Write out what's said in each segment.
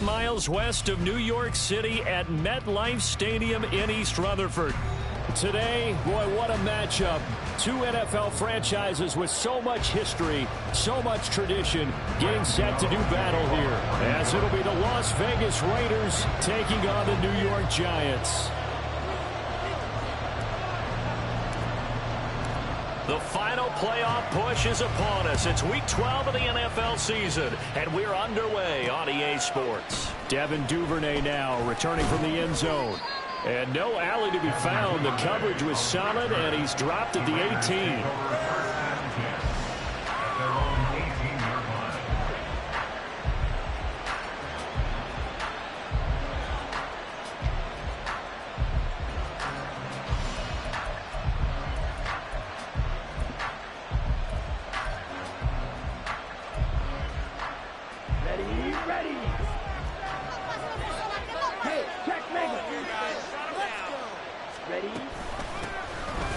miles west of New York City at MetLife Stadium in East Rutherford. Today, boy, what a matchup. Two NFL franchises with so much history, so much tradition, getting set to do battle here, as it'll be the Las Vegas Raiders taking on the New York Giants. The final playoff push is upon us. It's Week 12 of the NFL season, and we're underway on EA Sports. Devin Duvernay now returning from the end zone. And no alley to be found. The coverage was solid, and he's dropped at the 18.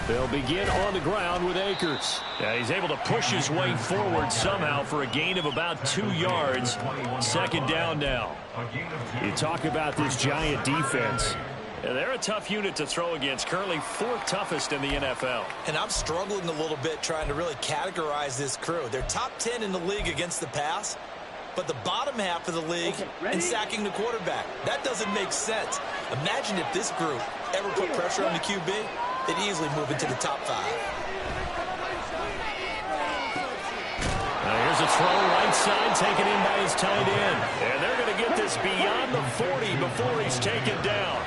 They'll begin on the ground with Akers. Yeah, he's able to push his way forward somehow for a gain of about 2 yards. Second down now. You talk about this Giant defense. Yeah, they're a tough unit to throw against, currently 4th toughest in the NFL. And I'm struggling a little bit trying to really categorize this crew. They're top 10 in the league against the pass, but the bottom half of the league in sacking the quarterback. That doesn't make sense. Imagine if this group ever put pressure on the QB, they'd easily move into the top 5. Here's a throw right side taken in by his tight end. And they're going to get this beyond the 40 before he's taken down.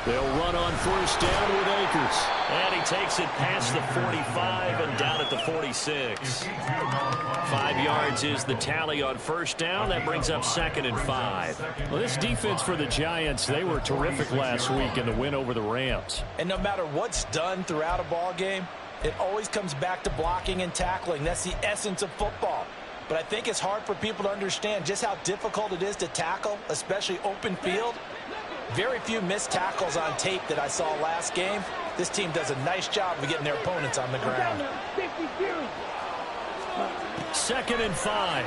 They'll run on first down with Akers. And he takes it past the 45 and down at the 46. 5 yards is the tally on first down. That brings up 2nd and 5. Well, this defense for the Giants, they were terrific last week in the win over the Rams. And no matter what's done throughout a ball game, it always comes back to blocking and tackling. That's the essence of football. But I think it's hard for people to understand just how difficult it is to tackle, especially open field. Very few missed tackles on tape that I saw last game. This team does a nice job of getting their opponents on the ground. 2nd and 5.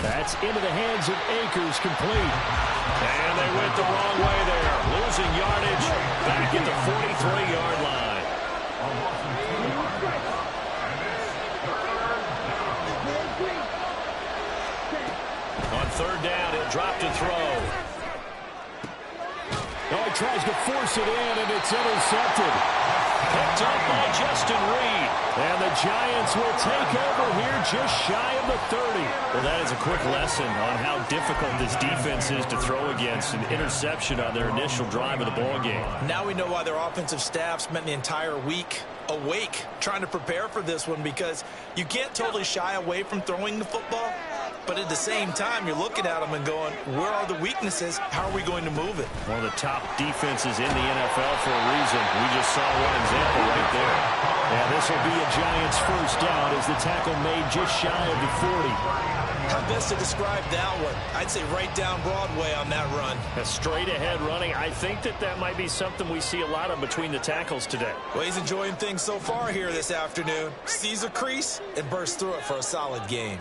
That's into the hands of Akers, complete. And they went the wrong way there. Losing yardage back at the 43-yard line. On third down, he'll drop to throw. Oh, he tries to force it in, and it's intercepted. Picked up by Justin Reed. And the Giants will take over here just shy of the 30. Well, that is a quick lesson on how difficult this defense is to throw against. An interception on their initial drive of the ballgame. Now we know why their offensive staff spent the entire week awake trying to prepare for this one, because you can't totally shy away from throwing the football. But at the same time, you're looking at them and going, where are the weaknesses? How are we going to move it? One of the top defenses in the NFL for a reason. We just saw one example right there. And this will be a Giants first down as the tackle made just shy of the 40. How best to describe that one? I'd say right down Broadway on that run. A straight ahead running. I think that might be something we see a lot of between the tackles today. Well, he's enjoying things so far here this afternoon. Sees a crease and bursts through it for a solid gain.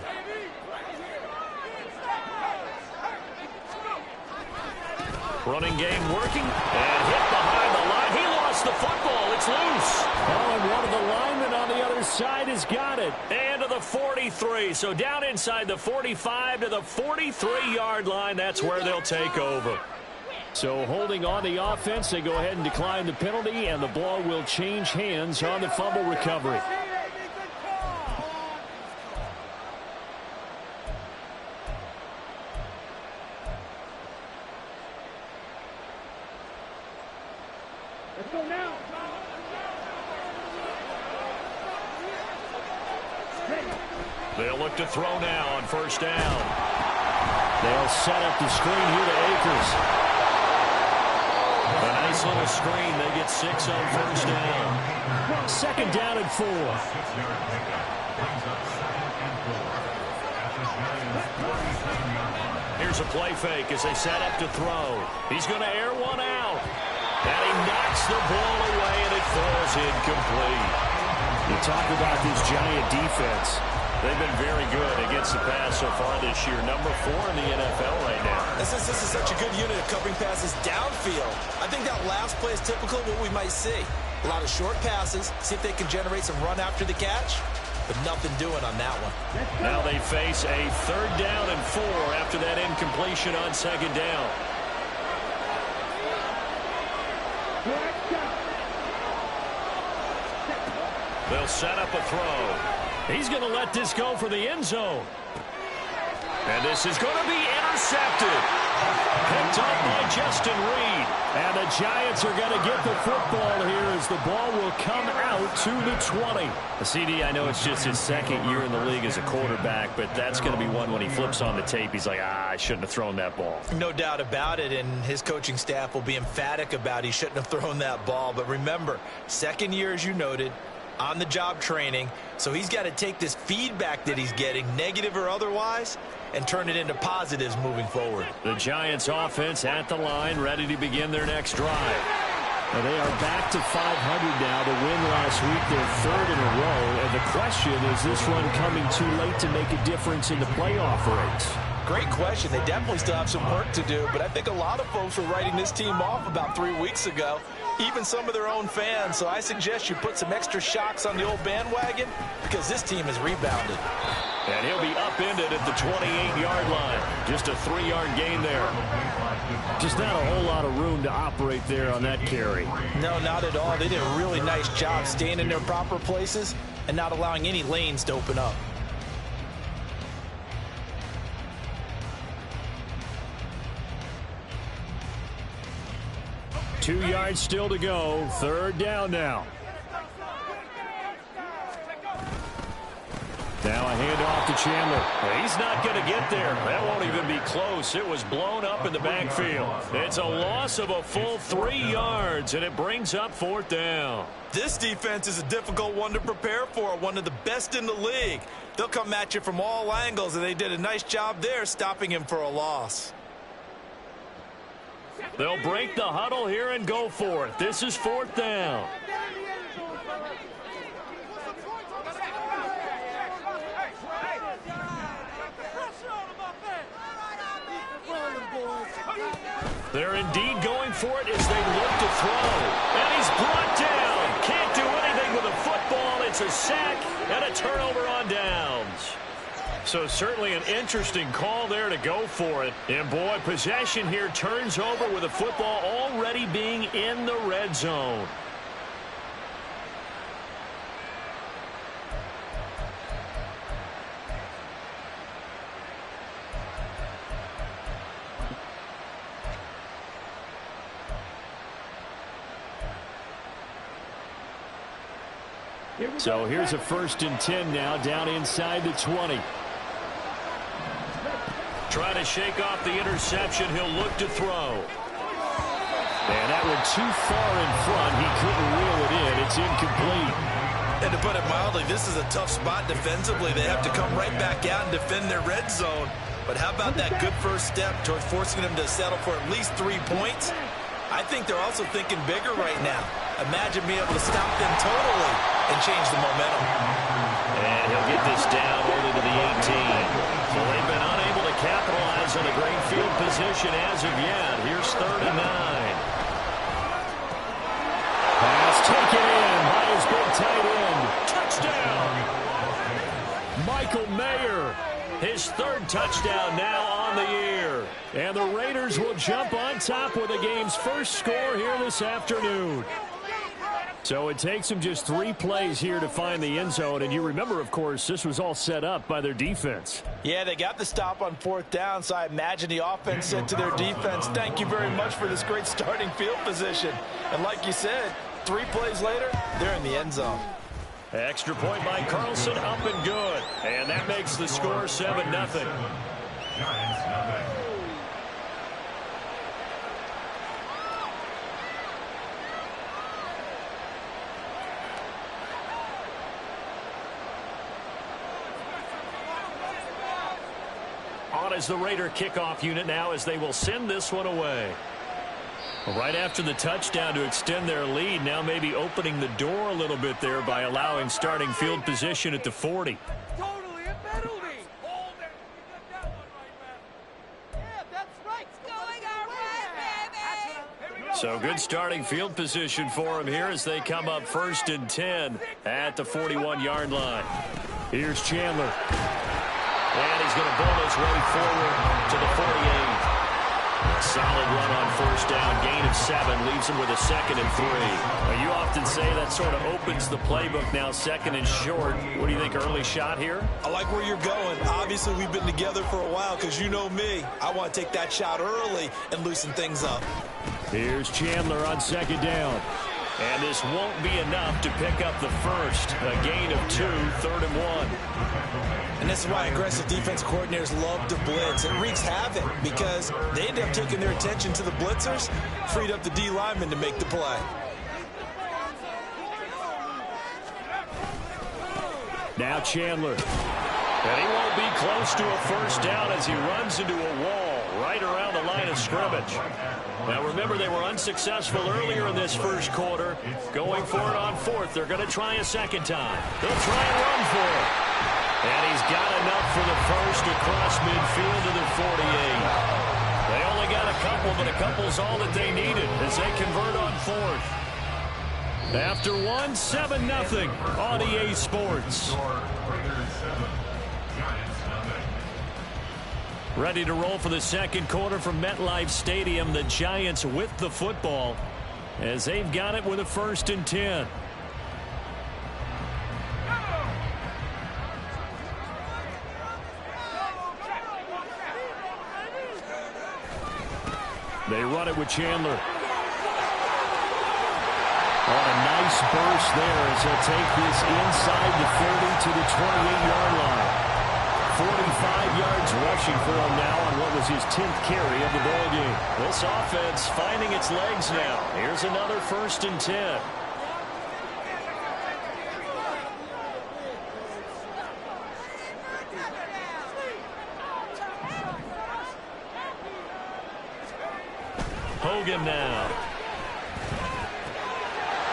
Running game working, and hit behind the line. He lost the football. It's loose. Oh, and one of the linemen on the other side has got it. And to the 43. So down inside the 45 to the 43-yard line. That's where they'll take over. So holding on the offense, they go ahead and decline the penalty, and the ball will change hands on the fumble recovery. Let's go now. They'll look to throw now on first down. They'll set up the screen here to Akers. A nice little screen. They get 6 on first down. Second down and 4. Here's a play fake as they set up to throw. He's going to air one out. And he knocks the ball away, and it incomplete. You talk about this Giant defense. They've been very good against the pass so far this year. Number 4 in the NFL right now. This is such a good unit of covering passes downfield. I think that last play is typical of what we might see. A lot of short passes, see if they can generate some run after the catch, but nothing doing on that one. Now they face a 3rd down and 4 after that incompletion on 2nd down. They'll set up a throw. He's going to let this go for the end zone. And this is going to be intercepted. Picked up by Justin Reed. And the Giants are going to get the football here as the ball will come out to the 20. The CD, I know it's just his 2nd year in the league as a quarterback, but that's going to be one when he flips on the tape. He's like, I shouldn't have thrown that ball. No doubt about it, and his coaching staff will be emphatic about he shouldn't have thrown that ball. But remember, 2nd year, as you noted, on-the-job training, so he's got to take this feedback that he's getting, negative or otherwise, and turn it into positives moving forward. The Giants offense at the line, ready to begin their next drive. Now they are back to 500 now. The win last week, their 3rd in a row. And the question, is this run coming too late to make a difference in the playoff race? Great question. They definitely still have some work to do, but I think a lot of folks were writing this team off about 3 weeks ago, even some of their own fans. So I suggest you put some extra shocks on the old bandwagon because this team has rebounded. And he'll be upended at the 28-yard line. Just a 3-yard gain there. Just not a whole lot of room to operate there on that carry. No, not at all. They did a really nice job staying in their proper places and not allowing any lanes to open up. Two yards still to go. 3rd down now. Now a handoff to Chandler. He's not going to get there. That won't even be close. It was blown up in the backfield. It's a loss of a full 3 yards, and it brings up 4th down. This defense is a difficult one to prepare for, one of the best in the league. They'll come at you from all angles, and they did a nice job there stopping him for a loss. They'll break the huddle here and go for it. This is 4th down. They're indeed going for it as they look to throw. And he's brought down. Can't do anything with a football. It's a sack and a turnover on downs. So certainly an interesting call there to go for it. And boy, possession here turns over with the football already being in the red zone. So here's a 1st and 10 now, down inside the 20. Trying to shake off the interception. He'll look to throw. And that went too far in front. He couldn't reel it in. It's incomplete. And to put it mildly, this is a tough spot defensively. They have to come right back out and defend their red zone. But how about that good first step towards forcing them to settle for at least 3 points? I think they're also thinking bigger right now. Imagine being able to stop them totally and change the momentum. And he'll get this down only to the 18. So they've been unable to capitalize on a great field position as of yet. Here's 3rd and 9. Pass taken in by his big tight end. Touchdown! Michael Mayer, his 3rd touchdown now on the year. And the Raiders will jump on top with the game's first score here this afternoon. So it takes them just 3 plays here to find the end zone. And you remember, of course, this was all set up by their defense. Yeah, they got the stop on 4th down, so I imagine the offense said to their defense, thank you very much for this great starting field position. And like you said, 3 plays later, they're in the end zone. Extra point by Carlson, up and good. And that makes the score 7-0. On as the Raider kickoff unit now as they will send this one away. Right after the touchdown to extend their lead, now maybe opening the door a little bit there by allowing starting field position at the 40. Totally a penalty. Hold it. You got that one right, man. Yeah, that's right. It's going our way, baby. So good starting field position for him here as they come up 1st and 10 at the 41-yard line. Here's Chandler. And he's going to bowl his way forward to the 48. Solid run on 1st down. Gain of 7 leaves him with a 2nd and 3. Now, you often say that sort of opens the playbook now, 2nd and short. What do you think, early shot here? I like where you're going. Obviously, we've been together for a while because you know me. I want to take that shot early and loosen things up. Here's Chandler on 2nd down. And this won't be enough to pick up the first. A gain of 2, 3rd and 1. And this is why aggressive defense coordinators love to blitz. It wreaks havoc because they end up taking their attention to the blitzers, freed up the D lineman to make the play. Now Chandler. And he won't be close to a 1st down as he runs into a wall right around the line of scrimmage. Now remember, they were unsuccessful earlier in this 1st quarter. Going for it on 4th. They're going to try a 2nd time. They'll try and run for it. And he's got enough for the first across midfield to the 48. They only got a couple, but a couple's all that they needed as they convert on 4th. After 1, 7-0 on EA Sports. Ready to roll for the 2nd quarter from MetLife Stadium. The Giants with the football as they've got it with a 1st and 10. They run it with Chandler. On a nice burst there as they'll take this inside the 30 to the 28-yard line. 45 yards rushing for him now on what was his 10th carry of the ball game. This offense finding its legs now. Here's another 1st and 10. Hogan now.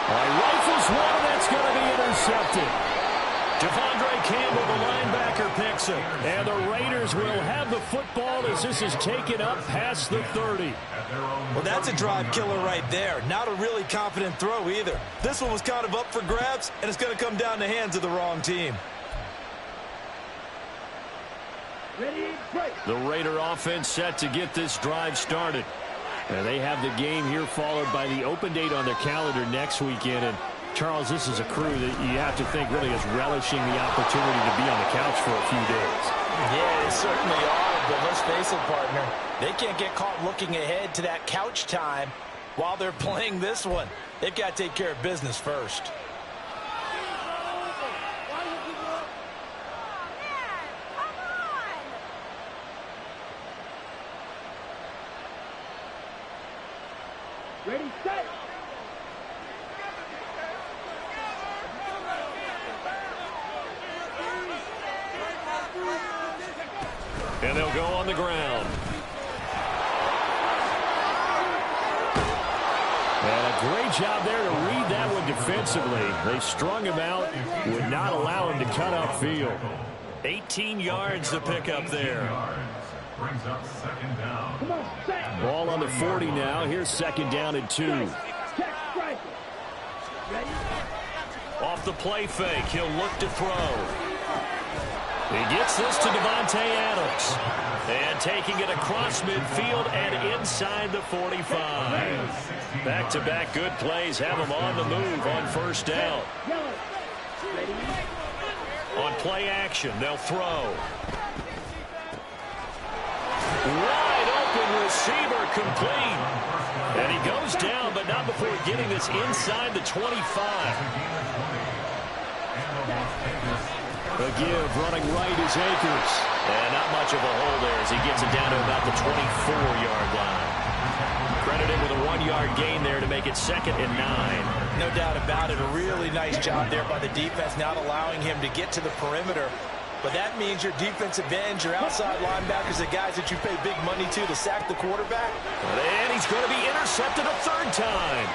Rifles one, that's going to be intercepted. Devondre Campbell, the linebacker, picks it. And the Raiders will have the football as this is taken up past the 30. Well, that's a drive killer right there. Not a really confident throw either. This one was kind of up for grabs, and it's going to come down the hands of the wrong team. The Raider offense set to get this drive started. And they have the game here followed by the open date on their calendar next weekend. And Charles, this is a crew that you have to think really is relishing the opportunity to be on the couch for a few days. Yeah, they certainly are, but let's face it, partner. They can't get caught looking ahead to that couch time while they're playing this one. They've got to take care of business first. Ready, set. And they'll go on the ground. And a great job there to read that one defensively. They strung him out, would not allow him to cut upfield. 18 yards to pick up there. Brings up 2nd down. Come on, set. Ball on the 40 now. Here's 2nd down and 2. Check, strike. Ready? Off the play fake, he'll look to throw. He gets this to Devontae Adams. And taking it across midfield and inside the 45. Back-to-back good plays have him on the move on 1st down. Yellow. Ready? On play action, they'll throw. Wide open receiver complete. And he goes down, but not before getting this inside the 25. The give running right is Akers. And not much of a hole there as he gets it down to about the 24-yard line. Credit him with a 1-yard gain there to make it 2nd and 9. No doubt about it. A really nice job there by the defense, not allowing him to get to the perimeter but that means your defensive ends, your outside linebackers, the guys that you pay big money to sack the quarterback. And he's going to be intercepted a third time.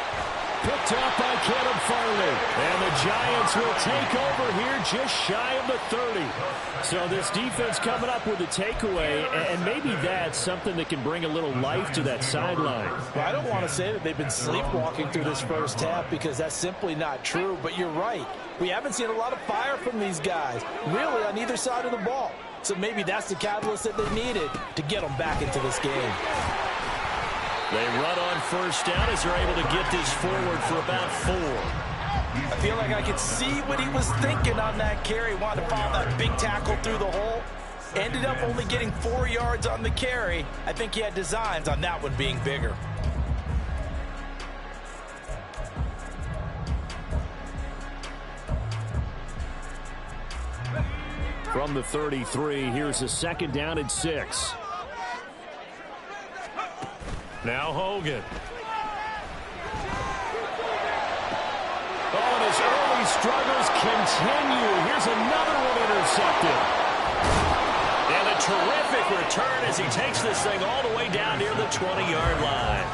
Picked up by Caleb Farley. And the Giants will take over here just shy of the 30. So this defense coming up with a takeaway, and maybe that's something that can bring a little life to that sideline. Well, I don't want to say that they've been sleepwalking through this first half because that's simply not true, but you're right. We haven't seen a lot of fire from these guys, really, on either side of the ball. So maybe that's the catalyst that they needed to get them back into this game. They run on first down as they're able to get this forward for about 4. I feel like I could see what he was thinking on that carry. Wanted to follow that big tackle through the hole. Ended up only getting 4 yards on the carry. I think he had designs on that one being bigger. From the 33, here's a 2nd down and 6. Now Hogan. Oh, and his early struggles continue. Here's another one intercepted. And a terrific return as he takes this thing all the way down near the 20-yard line.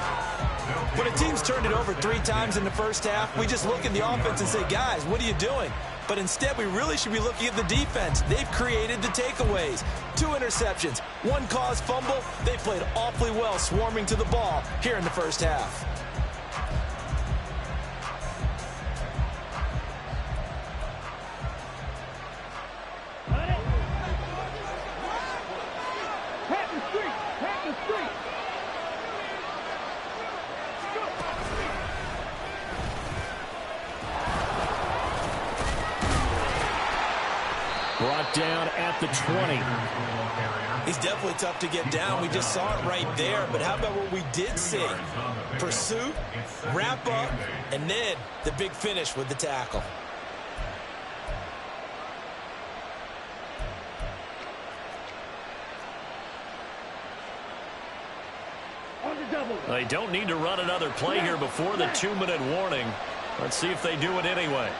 When a team's turned it over 3 times in the first half, we just look at the offense and say, guys, what are you doing? But instead, we really should be looking at the defense. They've created the takeaways. 2 interceptions, 1 caused fumble. They played awfully well swarming to the ball here in the first half. Brought down at the 20. He's definitely tough to get down. We just saw it right there. But how about what we did see? Pursuit, wrap up, and then the big finish with the tackle. They don't need to run another play here before the 2-minute warning. Let's see if they do it anyway.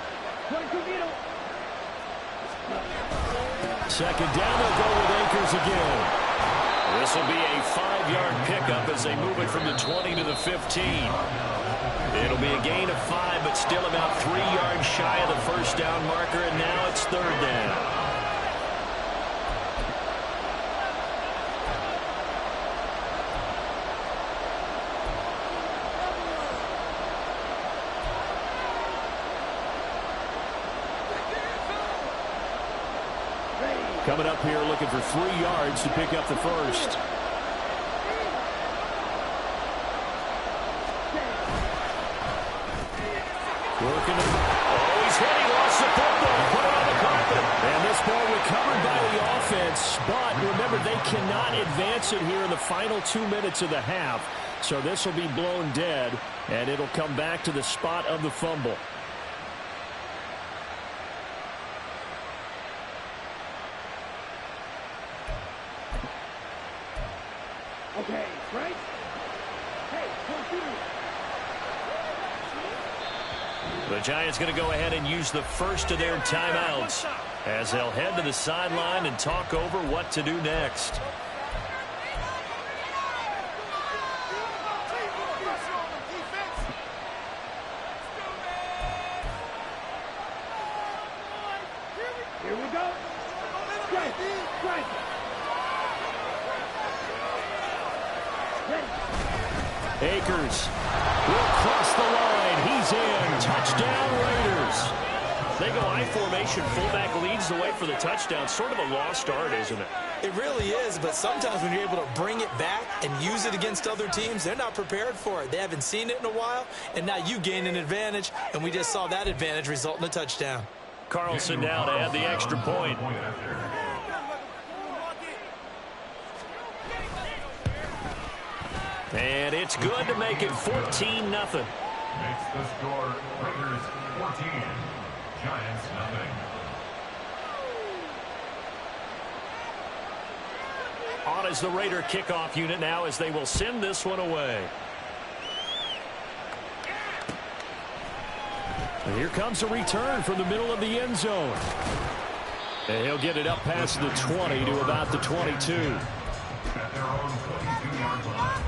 2nd down, they'll go with Akers again. This will be a 5-yard pickup as they move it from the 20 to the 15. It'll be a gain of 5, but still about 3 yards shy of the first down marker, and now it's 3rd down. Coming up here looking for 3 yards to pick up the first. Working it. Oh, he's hit. He lost the football. Put it on the carpet. And this ball recovered by the offense. But remember, they cannot advance it here in the final 2 minutes of the half. So this will be blown dead, and it'll come back to the spot of the fumble. Okay, right? Hey, The Giants going to go ahead and use the first of their timeouts as they'll head to the sideline and talk over what to do next. Here we go. Strike. Akers will cross the line. He's in. Touchdown, Raiders. They go I formation. Fullback leads the way for the touchdown. Sort of a lost art, isn't it? It really is, but sometimes when you're able to bring it back and use it against other teams, they're not prepared for it. They haven't seen it in a while, and now you gain an advantage, and we just saw that advantage result in a touchdown. Carlson now to add the extra point. And it's good to make it 14-0. Makes the score Raiders 14, Giants nothing. On is the Raider kickoff unit now as they will send this one away. And here comes a return from the middle of the end zone. And he'll get it up past the 20 to about the 22. At their own 22-yard line.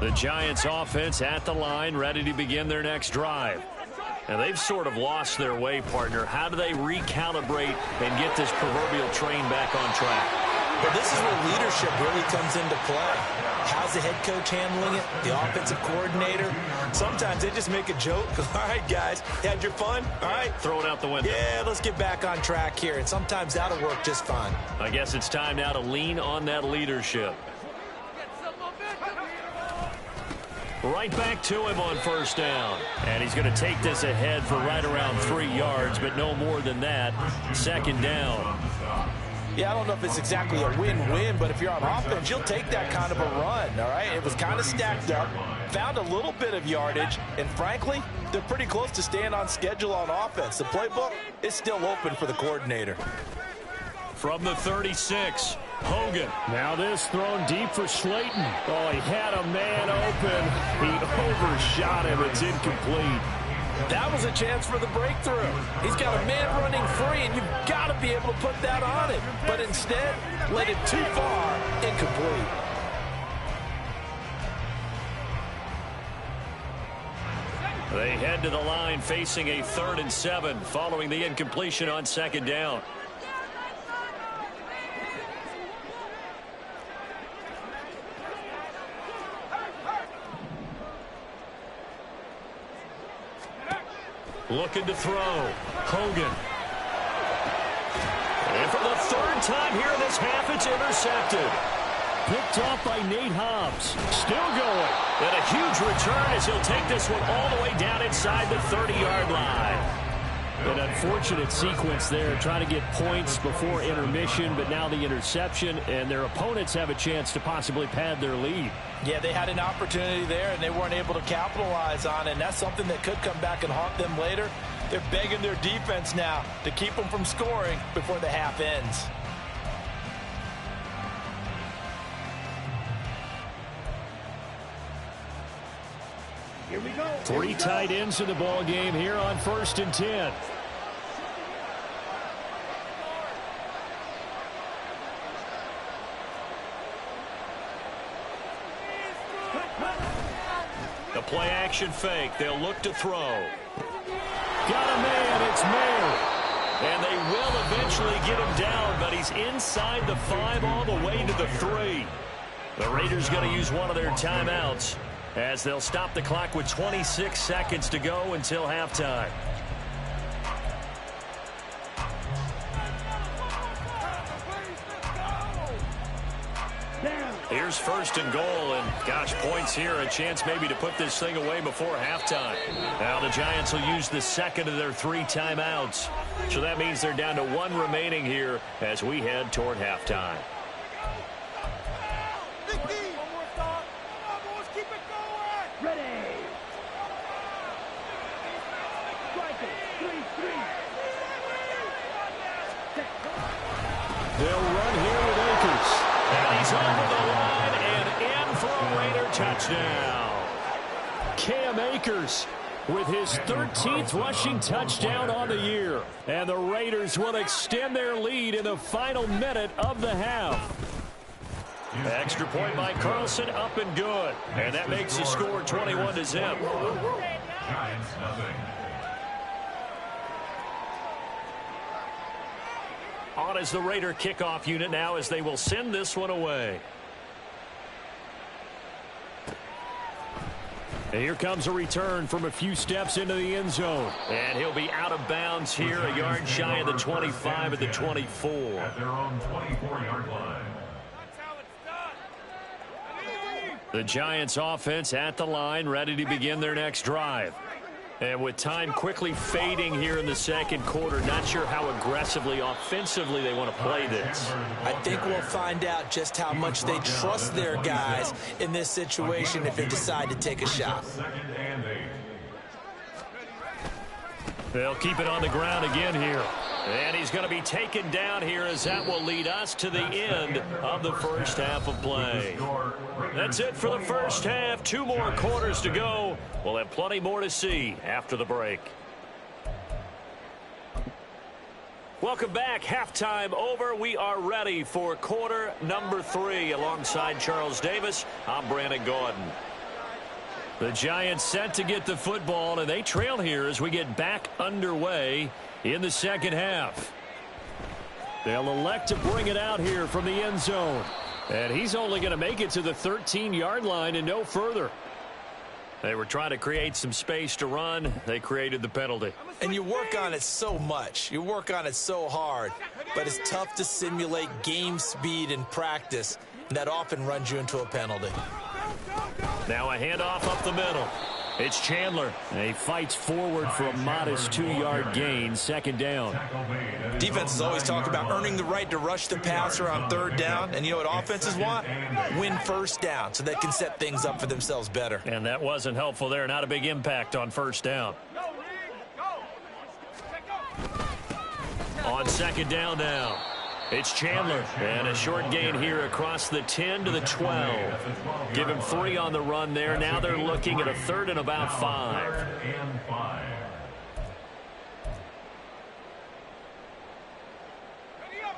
The Giants offense at the line, ready to begin their next drive. And they've sort of lost their way, partner. How do they recalibrate and get this proverbial train back on track? Well, this is where leadership really comes into play. How's the head coach handling it? The offensive coordinator? Sometimes they just make a joke. All right, guys, you had your fun? All right. Throw it out the window. Yeah, let's get back on track here. And sometimes that'll work just fine. I guess it's time now to lean on that leadership. Right back to him on first down. And he's going to take this ahead for right around 3 yards, but no more than that. Second down. Yeah, I don't know if it's exactly a win-win, but if you're on offense, you'll take that kind of a run, all right? It was kind of stacked up, found a little bit of yardage, and frankly, they're pretty close to staying on schedule on offense. The playbook is still open for the coordinator. From the 36, Hogan. Now this thrown deep for Slayton. Oh, he had a man open. He overshot him. It's incomplete. That was a chance for the breakthrough. He's got a man running free, and you've got to be able to put that on him. But instead, let it too far, incomplete. They head to the line facing a 3rd and 7 following the incompletion on second down. Looking to throw. Hogan. And for the 3rd time here in this half, it's intercepted. Picked off by Nate Hobbs. Still going. And a huge return as he'll take this one all the way down inside the 30-yard line. An unfortunate sequence there, trying to get points before intermission, but now the interception, and their opponents have a chance to possibly pad their lead. Yeah, they had an opportunity there, and they weren't able to capitalize on it, and that's something that could come back and haunt them later. They're begging their defense now to keep them from scoring before the half ends. Here we go. 3 tight ends in the ball game here on 1st and 10. The play action fake. They'll look to throw. Got a man. It's Mayer. And they will eventually get him down, but he's inside the 5 all the way to the 3. The Raiders going to use one of their timeouts as they'll stop the clock with 26 seconds to go until halftime. Here's 1st and goal, and gosh, points here, a chance maybe to put this thing away before halftime. Now the Giants will use the 2nd of their 3 timeouts. So that means they're down to 1 remaining here as we head toward halftime. They'll run here with Akers. And he's over the line and in for a Raider touchdown. Cam Akers with his 13th rushing touchdown on the year. And the Raiders will extend their lead in the final minute of the half. Extra point by Carlson, up and good. And that makes the score 21-0. Giants nothing. On as the Raider kickoff unit now as they will send this one away. And here comes a return from a few steps into the end zone. And he'll be out of bounds here, a yard shy of the 25 at the 24. At their own 24-yard line. That's how it's done. The Giants offense at the line, ready to begin their next drive. And with time quickly fading here in the second quarter, not sure how aggressively, offensively they want to play this. I think we'll find out just how much they trust their guys in this situation if they decide to take a shot. 2nd and 8. They'll keep it on the ground again here. And he's going to be taken down here as that will lead us to the end of the first half of play. That's it for the first half. 2 more quarters to go. We'll have plenty more to see after the break. Welcome back. Halftime over. We are ready for quarter number 3. Alongside Charles Davis, I'm Brandon Gordon. The Giants set to get the football, and they trail here as we get back underway in the second half. They'll elect to bring it out here from the end zone. And he's only going to make it to the 13-yard line and no further. They were trying to create some space to run. They created the penalty. And you work on it so much. You work on it so hard. But it's tough to simulate game speed in practice. And that often runs you into a penalty. Now a handoff up the middle. It's Chandler. And he fights forward for a modest 2-yard gain, second down. Defenses always talk about earning the right to rush the passer on third down. And you know what offenses want? Win first down so they can set things up for themselves better. And that wasn't helpful there. Not a big impact on first down. On second down now. It's Chandler, and a short gain here across the 10 to the 12. Give him 3 on the run there. Now they're looking at a 3rd and about 5.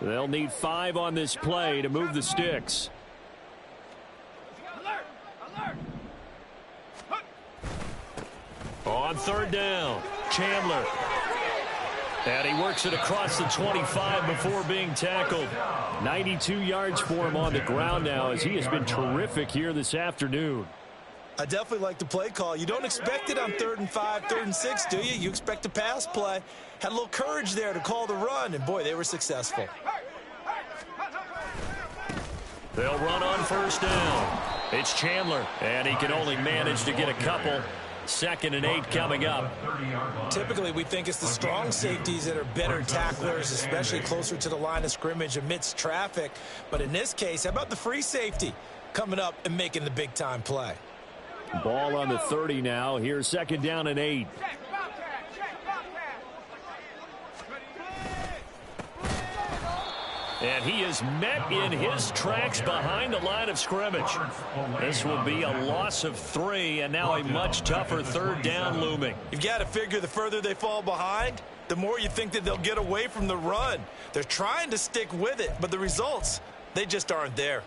They'll need 5 on this play to move the sticks. On third down, Chandler. And he works it across the 25 before being tackled. 92 yards for him on the ground now as he has been terrific here this afternoon. I definitely like the play call. You don't expect it on 3rd and 5, 3rd and 6, do you? You expect a pass play. Had a little courage there to call the run, and boy, they were successful. They'll run on first down. It's Chandler, and he can only manage to get a couple. 2nd and 8 coming up. Typically, we think it's the strong safeties that are better tacklers, especially closer to the line of scrimmage amidst traffic. But in this case, how about the free safety coming up and making the big-time play? Ball on the 30 now. Here's 2nd down and 8. And he is met in his tracks behind the line of scrimmage. This will be a loss of 3, and now a much tougher 3rd down looming. You've got to figure the further they fall behind, the more you think that they'll get away from the run. They're trying to stick with it, but the results, they just aren't there.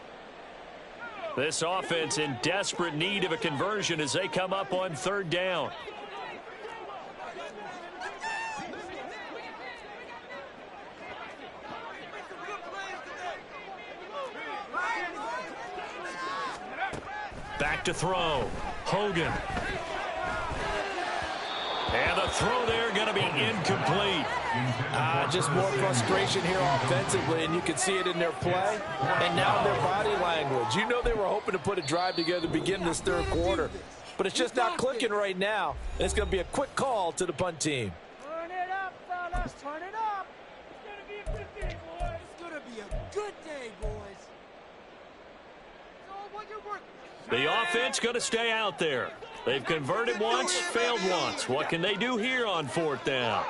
This offense in desperate need of a conversion as they come up on 3rd down. Back to throw. Hogan. And the throw there going to be incomplete. Just more frustration here offensively, and you can see it in their play and now in their body language. You know they were hoping to put a drive together to begin this 3rd quarter, but it's just not clicking right now, and it's going to be a quick call to the punt team. Turn it up, fellas. Turn it up. It's going to be a good day, boys. It's going to be a good day, boys. So what you're working. The offense going to stay out there. They've converted once, failed once. What can they do here on 4th down?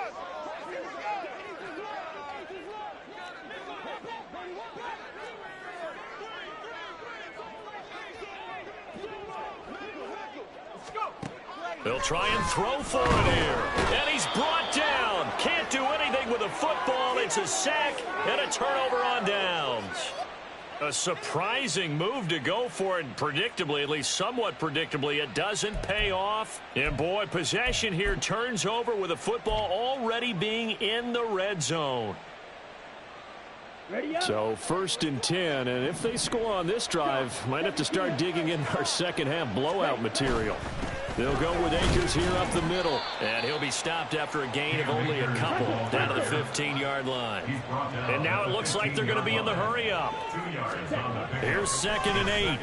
They'll try and throw for it here. And he's brought down. Can't do anything with a football. It's a sack and a turnover on downs. A surprising move to go for it. Predictably, at least somewhat predictably, it doesn't pay off. And boy, possession here turns over with a football already being in the red zone. So 1st and 10, and if they score on this drive, might have to start digging in our second half blowout material. They'll go with Akers here up the middle. And he'll be stopped after a gain of only a couple down to the 15-yard line. And now it looks like they're going to be in the hurry-up. Here's 2nd and 8.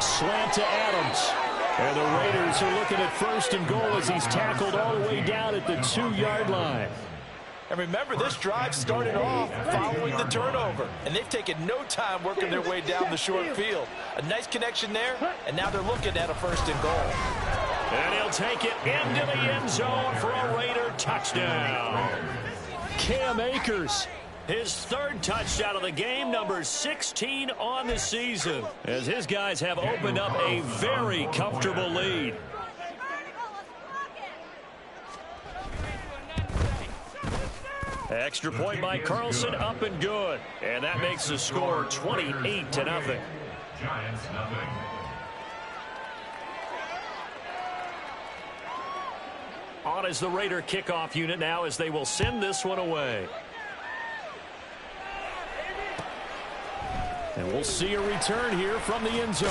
Slant to Adams. And the Raiders are looking at 1st and goal as he's tackled all the way down at the 2-yard line. And remember, this drive started off following the turnover, and they've taken no time working their way down the short field. A nice connection there, and now they're looking at a 1st and goal. And he'll take it into the end zone for a Raider touchdown. Cam Akers, his third touchdown of the game, number 16 on the season, as his guys have opened up a very comfortable lead. Extra point by Carlson, up and good. And that makes the score 28-0. Giants nothing. On is the Raider kickoff unit now as they will send this one away. And we'll see a return here from the end zone.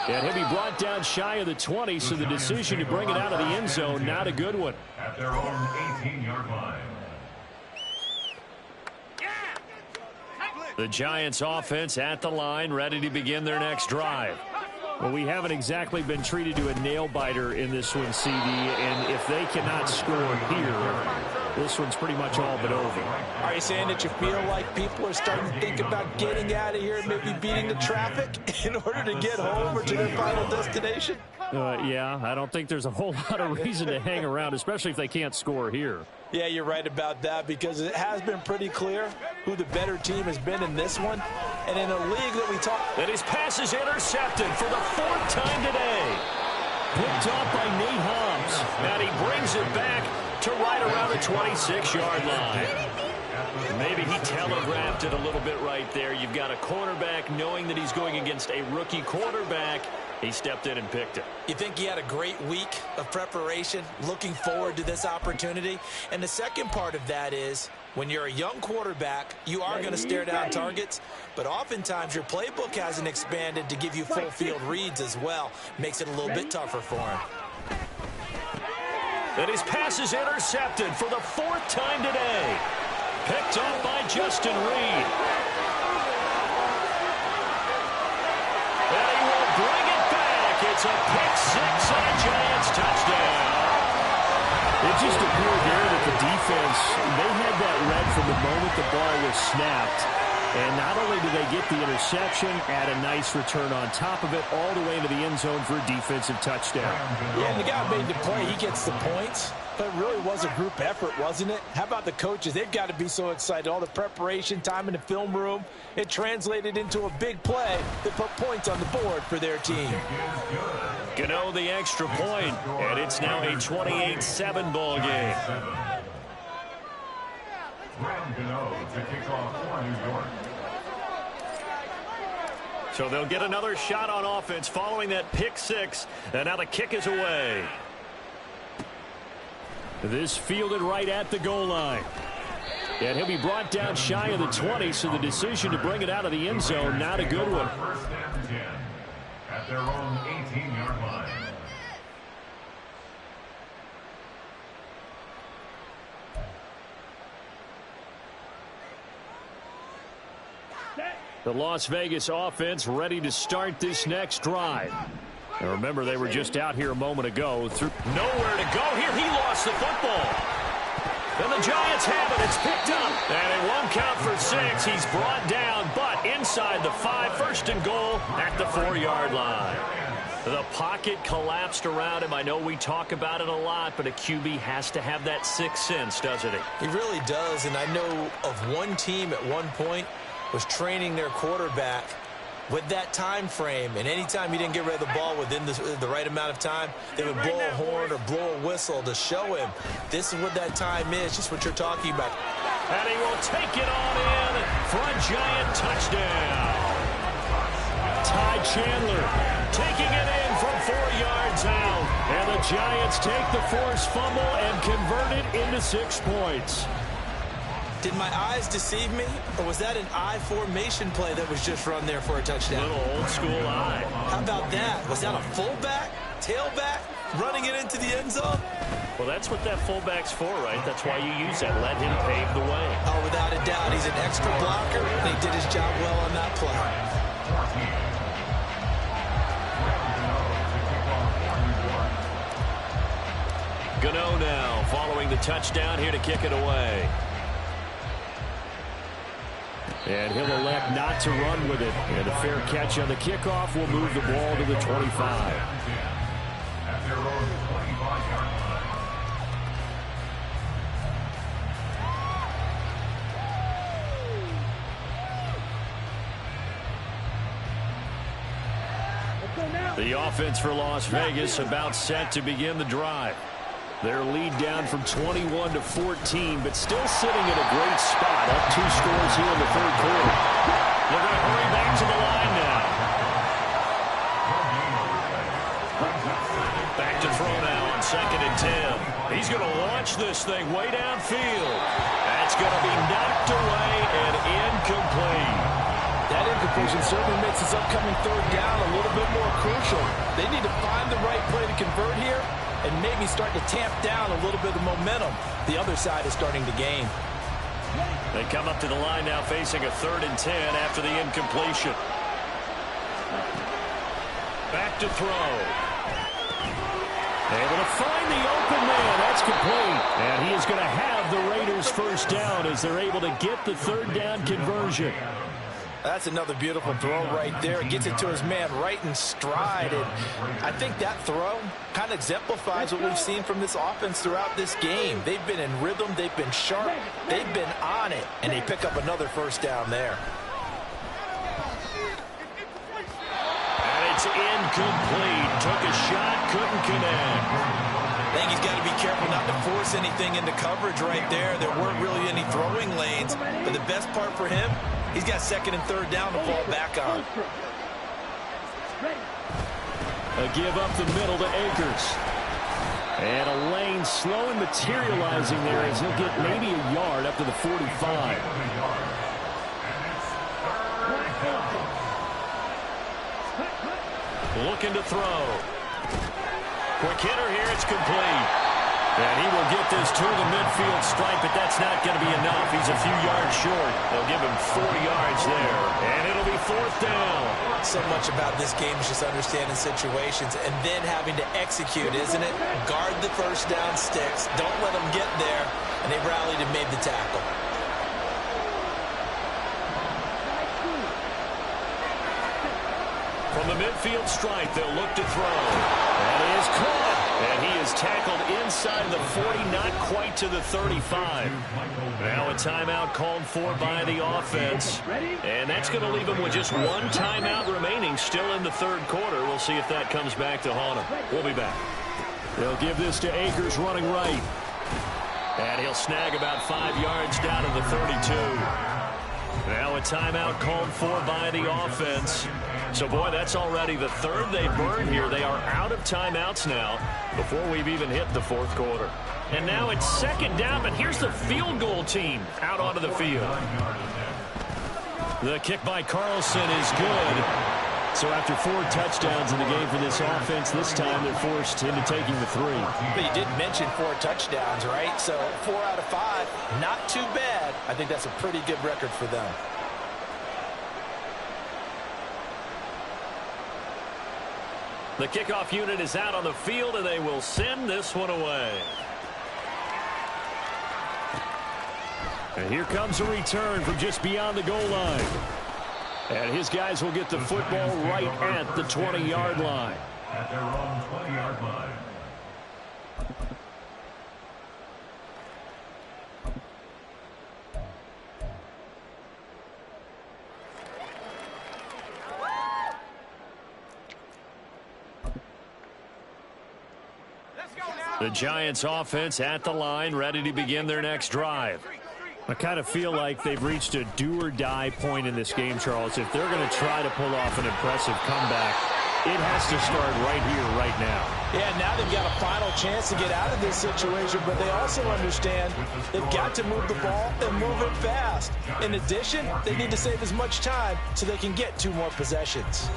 And he'll be brought down shy of the 20, so the decision to bring it out of the end zone, not a good one. At their own 18-yard line. The Giants offense at the line, ready to begin their next drive. Well, we haven't exactly been treated to a nail-biter in this one, CD, and if they cannot score here, this one's pretty much all but over. Are you saying that you feel like people are starting to think about getting out of here and maybe beating the traffic in order to get home or to their final destination? Yeah, I don't think there's a whole lot of reason to hang around, especially if they can't score here. Yeah, you're right about that, because it has been pretty clear who the better team has been in this one. And in a league that we talk... And his pass is intercepted for the fourth time today. Picked off by Nate Hobbs. And he brings it back to right around the 26-yard line. Maybe he telegraphed it a little bit right there. You've got a quarterback knowing that he's going against a rookie quarterback. He stepped in and picked it. You think he had a great week of preparation, looking forward to this opportunity? And the second part of that is, when you're a young quarterback, you are going to stare down targets, but oftentimes your playbook hasn't expanded to give you full field reads as well. Makes it a little bit tougher for him. And his pass is intercepted for the fourth time today. Picked off by Justin Reed. And he will bring it back. It's a pick six and a Giants touchdown. It just appeared there that the defense, they had that read from the moment the ball was snapped. And not only did they get the interception, add a nice return on top of it, all the way into the end zone for a defensive touchdown. Yeah, and the guy made the play. He gets the points. But it really was a group effort, wasn't it? How about the coaches? They've got to be so excited. All the preparation, time in the film room, it translated into a big play that put points on the board for their team. Gano the extra point, and it's now a 28-7 ball game. Graham Gano to kick off for New York. So they'll get another shot on offense following that pick six, and now the kick is away. This fielded right at the goal line. And he'll be brought down shy of the 20, so the decision to bring it out of the end zone, not a good one. First and 10 at their own 18-yard line. The Las Vegas offense ready to start this next drive. And remember, they were just out here a moment ago. Nowhere to go here. He lost the football. And the Giants have it. It's picked up. And it won't count for 6. He's brought down, but inside the 5. First and goal at the 4-yard line. The pocket collapsed around him. I know we talk about it a lot, but a QB has to have that sixth sense, doesn't he? He really does. And I know of one team at one point was training their quarterback with that time frame, and anytime he didn't get rid of the ball within the right amount of time, they would blow a horn or blow a whistle to show him this is what that time is, just what you're talking about. And he will take it on in for a Giant touchdown. Ty Chandler taking it in from 4 yards out, and the Giants take the forced fumble and convert it into 6 points. Did my eyes deceive me, or was that an I formation play that was just run there for a touchdown? Little old school eye. How about that? Was that a fullback, tailback, running it into the end zone? Well, that's what that fullback's for, right? That's why you use that. Let him pave the way. Oh, without a doubt. He's an extra blocker, and he did his job well on that play. Gano now following the touchdown here to kick it away. And he'll elect not to run with it. And a fair catch on the kickoff will move the ball to the 25. At their own The offense for Las Vegas about set to begin the drive. Their lead down from 21 to 14, but still sitting at a great spot. Up 2 scores here in the third quarter. They're going to hurry back to the line now. Back to throw now on 2nd and 10. He's going to launch this thing way downfield. That's going to be knocked away and incomplete. That incompletion certainly makes this upcoming third down a little bit more crucial. They need to find the right play to convert here and maybe start to tamp down a little bit of momentum. The other side is starting to gain. They come up to the line now facing a 3rd and 10 after the incompletion. Back to throw. Able to find the open man. That's complete. And he is going to have the Raiders first down as they're able to get the 3rd down conversion. That's another beautiful throw right there. Gets it to his man right in stride. And I think that throw kind of exemplifies what we've seen from this offense throughout this game. They've been in rhythm. They've been sharp. They've been on it. And they pick up another first down there. And it's incomplete. Took a shot, couldn't connect. I think he's got to be careful not to force anything into coverage right there. There weren't really any throwing lanes. But the best part for him, he's got 2nd and 3rd down to fall back on. A give up the middle to Akers. And a lane slow and materializing there as he'll get maybe a yard up to the 45. Looking to throw. Quick hitter here, it's complete. And he will get this to the midfield stripe, but that's not going to be enough. He's a few yards short. They'll give him 40 yards there, and it'll be 4th down. So much about this game is just understanding situations and then having to execute, isn't it? Guard the first down sticks. Don't let them get there, and they rallied and made the tackle. From the midfield stripe, they'll look to throw. And he is caught. And he is tackled inside the 40, not quite to the 35. Now a timeout called for by the offense. And that's going to leave him with just 1 timeout remaining still in the third quarter. We'll see if that comes back to haunt him. We'll be back. They'll give this to Akers running right. And he'll snag about 5 yards down to the 32. Now a timeout called for by the offense. So, boy, that's already the 3rd they burned here. They are out of timeouts now before we've even hit the 4th quarter. And now it's 2nd down, but here's the field goal team out onto the field. The kick by Carlson is good. So after 4 touchdowns in the game for this offense, this time they're forced into taking the 3. But you did mention 4 touchdowns, right? So 4 out of 5, not too bad. I think that's a pretty good record for them. The kickoff unit is out on the field, and they will send this one away. And here comes a return from just beyond the goal line. And his guys will get the football right at the 20-yard line. At their own 20-yard line. The Giants offense at the line, ready to begin their next drive. I kind of feel like they've reached a do-or-die point in this game, Charles. If they're going to try to pull off an impressive comeback, it has to start right here, right now. Yeah, now they've got a final chance to get out of this situation, but they also understand they've got to move the ball and move it fast. In addition, they need to save as much time so they can get 2 more possessions.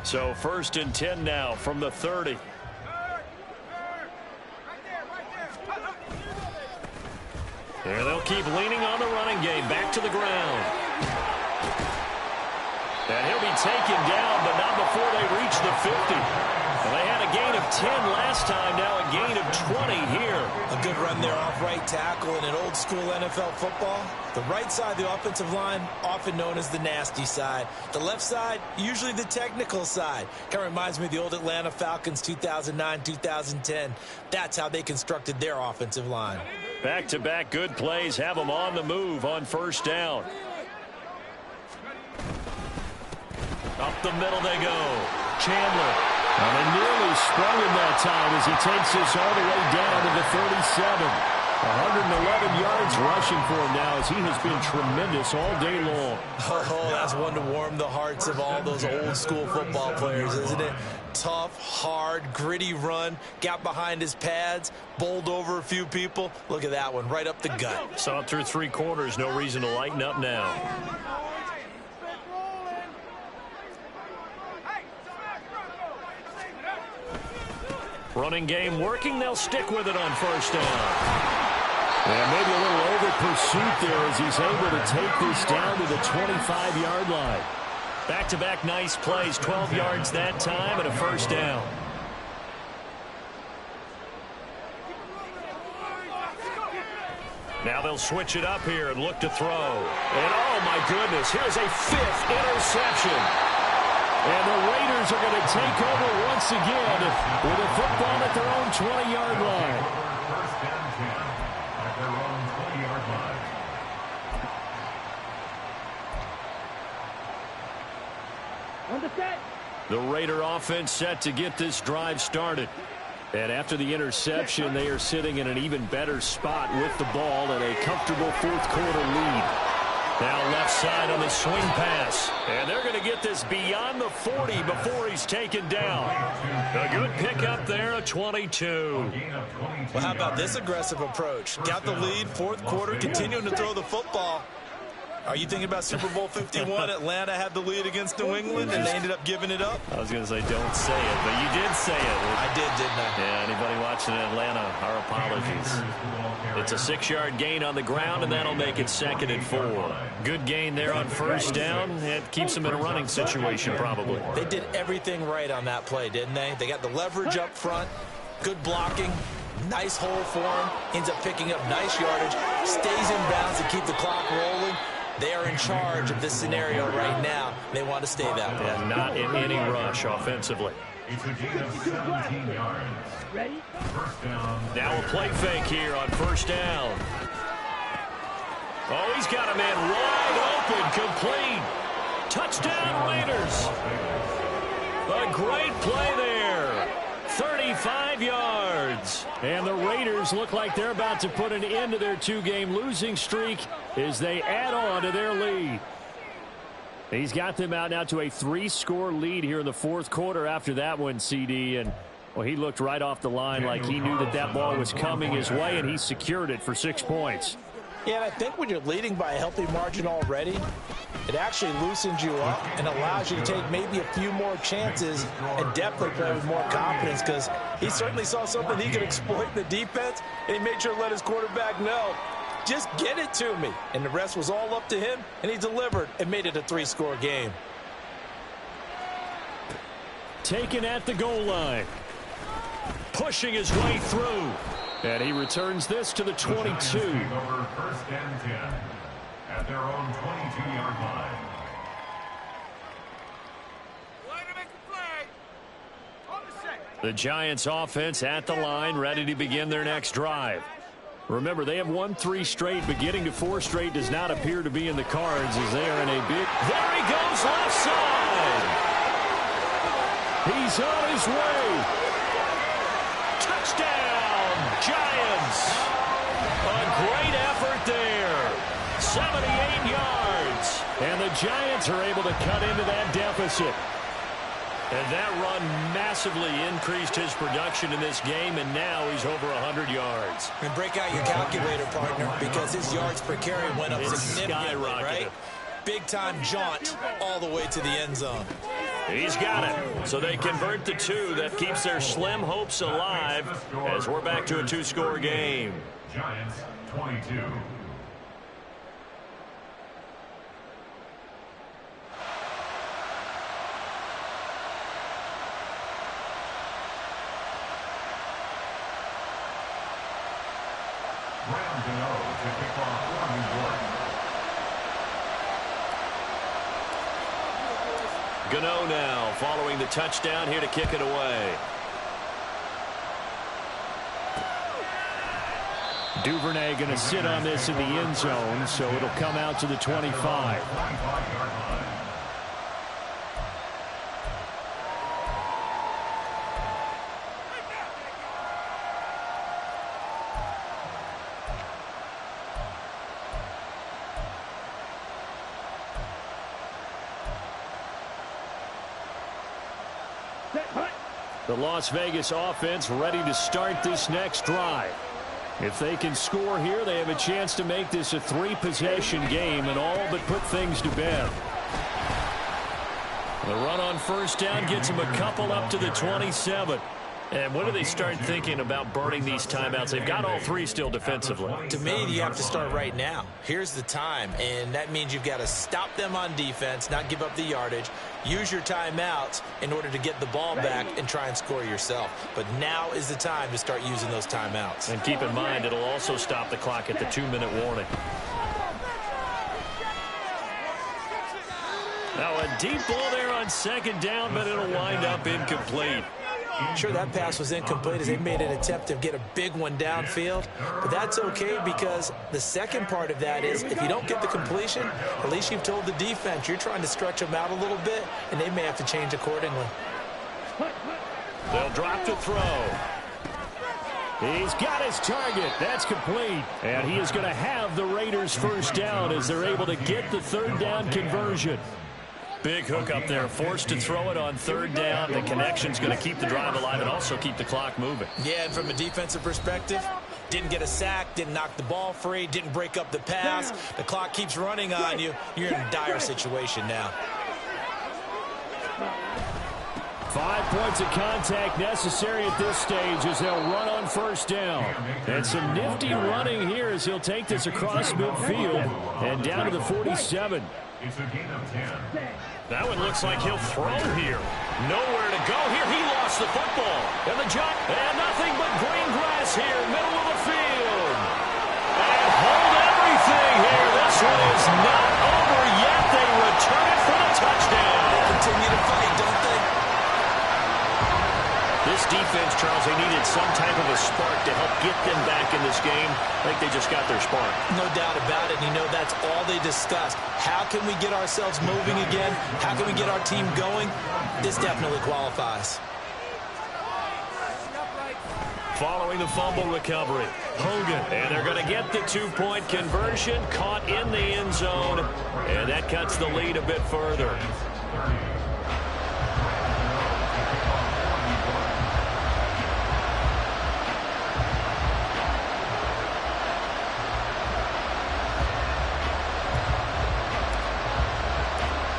So 1st and 10 now from the 30. And they'll keep leaning on the running game. Back to the ground. And he'll be taken down, but not before they reach the 50. Well, they had a gain of 10 last time, now a gain of 20 here. A good run there off right tackle in an old school NFL football. The right side of the offensive line, often known as the nasty side. The left side, usually the technical side. Kind of reminds me of the old Atlanta Falcons 2009-2010. That's how they constructed their offensive line. Back-to-back good plays have them on the move on first down. Up the middle they go. Chandler. And they nearly sprung him that time as he takes this all the way down to the 37. 111 yards rushing for him now as he has been tremendous all day long. Oh, that's one to warm the hearts of all those old school football players, isn't it? Tough, hard, gritty run. Got behind his pads, bowled over a few people. Look at that one, right up the gut. Saw it through 3 quarters. No reason to lighten up now. Running game working. They'll stick with it on first down. And maybe a little over pursuit there as he's able to take this down to the 25-yard line. Back-to-back nice plays. 12 yards that time and a first down. Now they'll switch it up here and look to throw. And oh my goodness, here's a 5th interception. And the Raiders are going to take over once again with a football at their own 20-yard line. First and 10 at their own 20-yard line. The Raider offense set to get this drive started. And after the interception, they are sitting in an even better spot with the ball and a comfortable fourth-quarter lead. Now left side on the swing pass. And they're going to get this beyond the 40 before he's taken down. A good pickup there, a 22. Well, how about this aggressive approach? Got the lead, fourth quarter, continuing to throw the football. Are you thinking about Super Bowl 51? Atlanta had the lead against New England, and they ended up giving it up? I was going to say don't say it, but you did say it. I did, didn't I? Yeah, anybody watching in Atlanta, our apologies. It's a 6-yard gain on the ground, and that'll make it 2nd and 4. Good gain there on first down. It keeps them in a running situation, probably. They did everything right on that play, didn't they? They got the leverage up front, good blocking, nice hole for him, ends up picking up nice yardage, stays in bounds to keep the clock rolling. They are in charge of this scenario right now. They want to stay that way. And not in any rush offensively. It's a gain of 17 yards. Ready? First down. Now a play fake here on first down. Oh, he's got a man wide open, complete. Touchdown, Raiders. A great play there. 35 yards. And the Raiders look like they're about to put an end to their 2-game losing streak as they add on to their lead. He's got them out now to a 3-score lead here in the fourth quarter after that one, CD. And, well, he looked right off the line like he knew that that ball was coming his way, and he secured it for 6 points. Yeah, and I think when you're leading by a healthy margin already, it actually loosens you up and allows you to take maybe a few more chances and definitely play with more confidence, because he certainly saw something he could exploit in the defense, and he made sure to let his quarterback know, just get it to me. And the rest was all up to him, and he delivered and made it a 3-score game. Taken at the goal line. Pushing his way through. And he returns this to the 22. Over first and 10 at their own 22-yard line. The Giants offense at the line, ready to begin their next drive. Remember, they have won 3 straight, but getting to 4 straight does not appear to be in the cards as they are in a big... There he goes, left side! He's on his way! Touchdown, Giants! A great effort there. 78 yards. And the Giants are able to cut into that deficit. And that run massively increased his production in this game, and now he's over 100 yards. And break out your calculator, partner, because his yards per carry went up significantly, right? Big-time jaunt all the way to the end zone. He's got it. So they convert the 2. That keeps their slim hopes alive as we're back to a 2-score game. Giants 22. Gano now following the touchdown here to kick it away. Duvernay going to sit on this in the end zone, so it'll come out to the 25. The Las Vegas offense ready to start this next drive. If they can score here, they have a chance to make this a 3-possession game and all but put things to bed. The run on first down gets them a couple up to the 27. And when do they start thinking about burning these timeouts? They've got all 3 still defensively. To me, you have to start right now. Here's the time, and that means you've got to stop them on defense, not give up the yardage, use your timeouts in order to get the ball back and try and score yourself. But now is the time to start using those timeouts. And keep in mind, it'll also stop the clock at the 2-minute warning. Now a deep ball there on second down, but it'll wind up incomplete. Sure, that pass was incomplete as they made an attempt to get a big one downfield, but that's okay because the second part of that is if you don't get the completion, at least you've told the defense you're trying to stretch them out a little bit, and they may have to change accordingly. They'll drop to throw. He's got his target. That's complete. And he is going to have the Raiders first down as they're able to get the third down conversion. Big hook up there, forced to throw it on third down. The connection's going to keep the drive alive and also keep the clock moving. Yeah, and from a defensive perspective, didn't get a sack, didn't knock the ball free, didn't break up the pass. The clock keeps running on you. You're in a dire situation now. 5 points of contact necessary at this stage as they'll run on first down. And some nifty running here as he'll take this across midfield and down to the 47. It's a gain of 10. That one looks like he'll throw here. Nowhere to go here. He lost the football. And the jump. And nothing but green grass here, middle of the field. And hold everything here. This one is not over yet. They return it for the touchdown. They continue to fight, don't they? This defense, Charles, they needed some type of a spark to help get them back in this game. I think they just got their spark. No doubt about it. You know, that's all they discussed. How can we get ourselves moving again? How can we get our team going? This definitely qualifies. Following the fumble recovery, Hogan. And they're going to get the 2-point conversion, caught in the end zone. And that cuts the lead a bit further.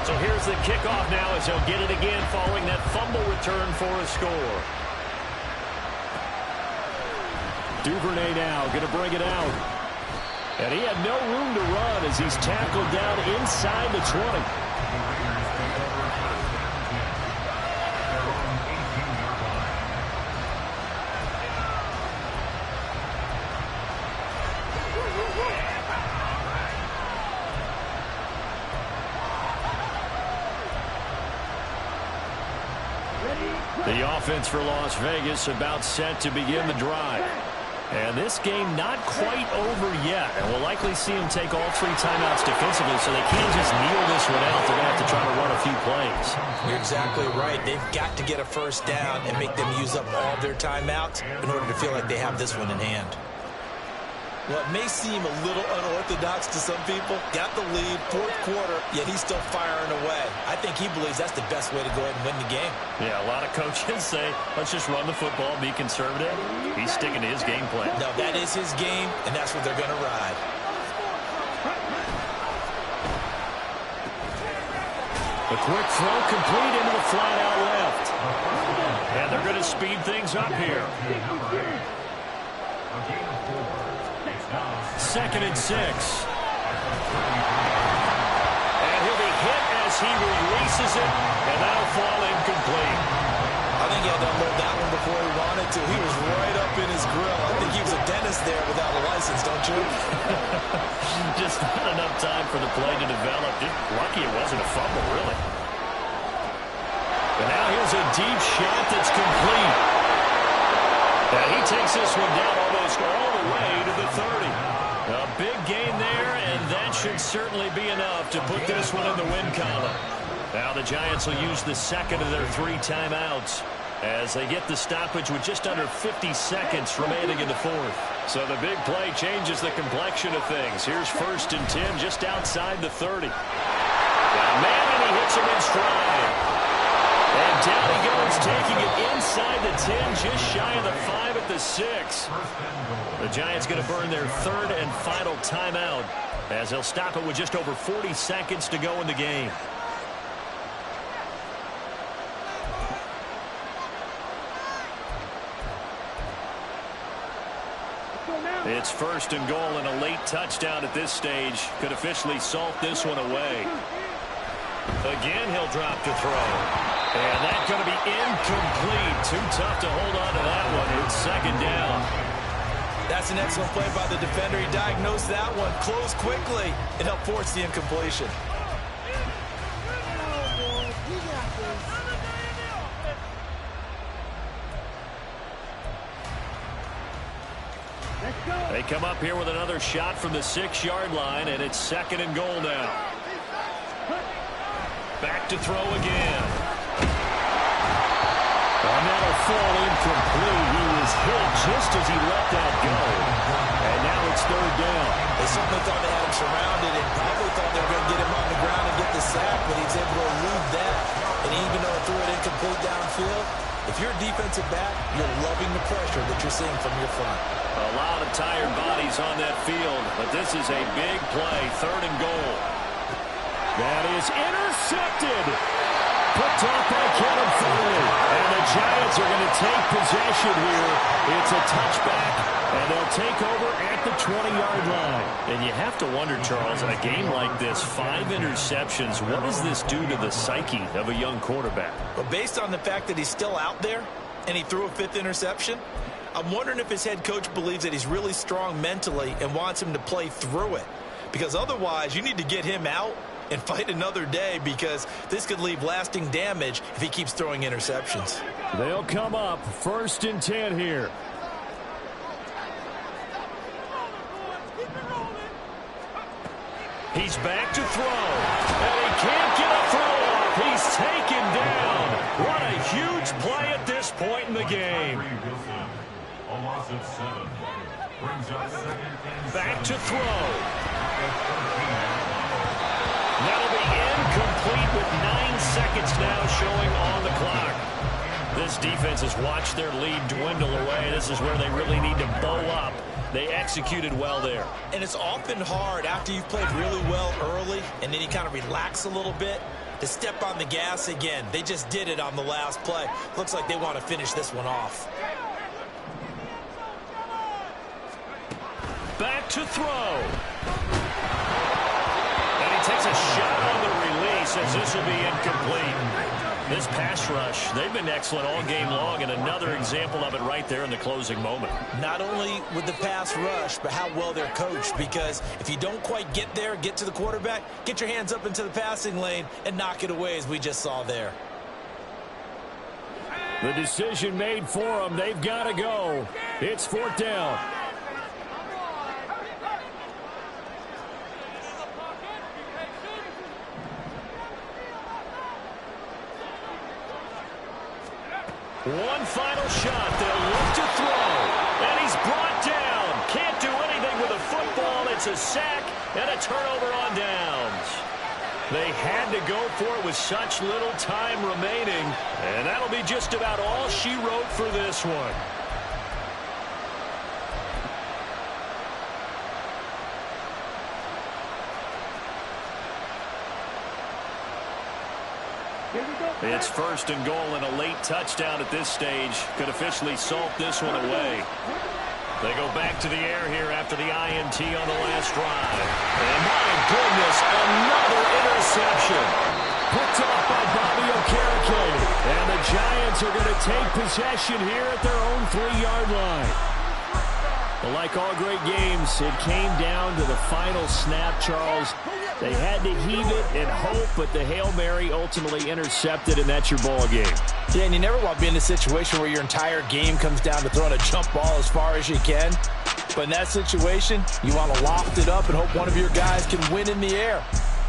So here's the kickoff now as he'll get it again following that fumble return for a score. Duvernay now going to bring it out. And he had no room to run as he's tackled down inside the 20. The offense for Las Vegas about set to begin the drive. And this game not quite over yet. And we'll likely see them take all 3 timeouts defensively, so they can't just kneel this one out. They're going to have to try to run a few plays. You're exactly right. They've got to get a first down and make them use up all their timeouts in order to feel like they have this one in hand. Well, it may seem a little unorthodox to some people. Got the lead, 4th quarter, yet he's still firing away. I think he believes that's the best way to go ahead and win the game. Yeah, a lot of coaches say, let's just run the football, be conservative. He's sticking to his game plan. No, that is his game, and that's what they're going to ride. A quick throw complete into the flat out left. And they're going to speed things up here. 2nd and 6. And he'll be hit as he releases it, and that'll fall incomplete. I think he had to unload that one before he wanted to. He was right up in his grill. I think he was a dentist there without a license, don't you? Just not enough time for the play to develop. Just lucky it wasn't a fumble, really. throws a deep shot that's complete. And he takes this one down almost all the way to the 30. A big gain there, and that should certainly be enough to put this one in the win column. Now the Giants will use the second of their 3 timeouts as they get the stoppage with just under 50 seconds remaining in the fourth. So the big play changes the complexion of things. Here's 1st and 10 just outside the 30. Now, man, and he hits him in stride. And down he goes, taking it inside the 10, just shy of the 5 at the 6. The Giants going to burn their 3rd and final timeout as they'll stop it with just over 40 seconds to go in the game. It's 1st and goal, and a late touchdown at this stage could officially salt this one away. Again, he'll drop to throw. And that's going to be incomplete. Too tough to hold on to that one. It's 2nd down. That's an excellent play by the defender. He diagnosed that one, closed quickly, and helped force the incompletion. They come up here with another shot from the 6-yard line, and it's 2nd and goal now. Back to throw again. And that'll fall incomplete. He was hit just as he let that go. And now it's 3rd down. They certainly thought they had him surrounded and probably thought they were going to get him on the ground and get the sack, but he's able to elude that. And even though it threw it incomplete downfield, if you're a defensive back, you're loving the pressure that you're seeing from your front. A lot of tired bodies on that field, but this is a big play, 3rd and goal. That is intercepted. Picked off by Kevin Foley. And the Giants are going to take possession here. It's a touchback, and they'll take over at the 20-yard line. And you have to wonder, Charles, in a game like this, 5 interceptions, what does this do to the psyche of a young quarterback? But based on the fact that he's still out there and he threw a 5th interception, I'm wondering if his head coach believes that he's really strong mentally and wants him to play through it. Because otherwise, you need to get him out and fight another day, because this could leave lasting damage if he keeps throwing interceptions. They'll come up 1st and 10 here. He's back to throw, and he can't get a throw off. He's taken down. What a huge play at this point in the game. A loss of 7. Brings up 2nd and Back to throw. That'll be incomplete with 9 seconds now showing on the clock. This defense has watched their lead dwindle away. This is where they really need to bow up. They executed well there. And it's often hard after you've played really well early and then you kind of relax a little bit to step on the gas again. They just did it on the last play. Looks like they want to finish this one off. Back to throw. And he takes a shot on the release as this will be incomplete. This pass rush, they've been excellent all game long, and another example of it right there in the closing moment. Not only with the pass rush, but how well they're coached, because if you don't quite get there, get to the quarterback, get your hands up into the passing lane and knock it away, as we just saw there. The decision made for them. They've got to go. It's 4th down. One final shot. They'll look to throw. And he's brought down. Can't do anything with a football. It's a sack and a turnover on downs. They had to go for it with such little time remaining. And that'll be just about all she wrote for this one. It's 1st and goal, and a late touchdown at this stage could officially salt this one away. They go back to the air here after the INT on the last drive. And my goodness, another interception. Picked off by Bobby Okereke. And the Giants are going to take possession here at their own 3-yard line. Well, like all great games, it came down to the final snap, Charles. They had to heave it and hope, but the Hail Mary ultimately intercepted, and that's your ball game. Yeah, and you never want to be in a situation where your entire game comes down to throwing a jump ball as far as you can. But in that situation, you want to loft it up and hope one of your guys can win in the air.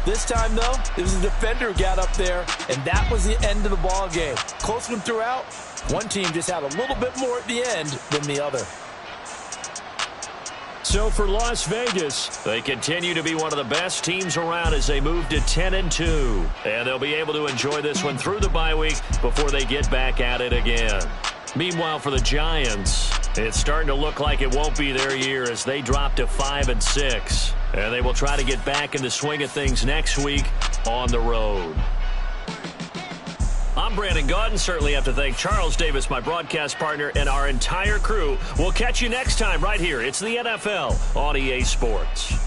This time, though, it was the defender who got up there, and that was the end of the ball game. Close one throughout. One team just had a little bit more at the end than the other. So for Las Vegas, they continue to be one of the best teams around as they move to 10-2. And they'll be able to enjoy this one through the bye week before they get back at it again. Meanwhile, for the Giants, it's starting to look like it won't be their year as they drop to 5-6. And they will try to get back in the swing of things next week on the road. I'm Brandon Gaudin. Certainly have to thank Charles Davis, my broadcast partner, and our entire crew. We'll catch you next time right here. It's the NFL on EA Sports.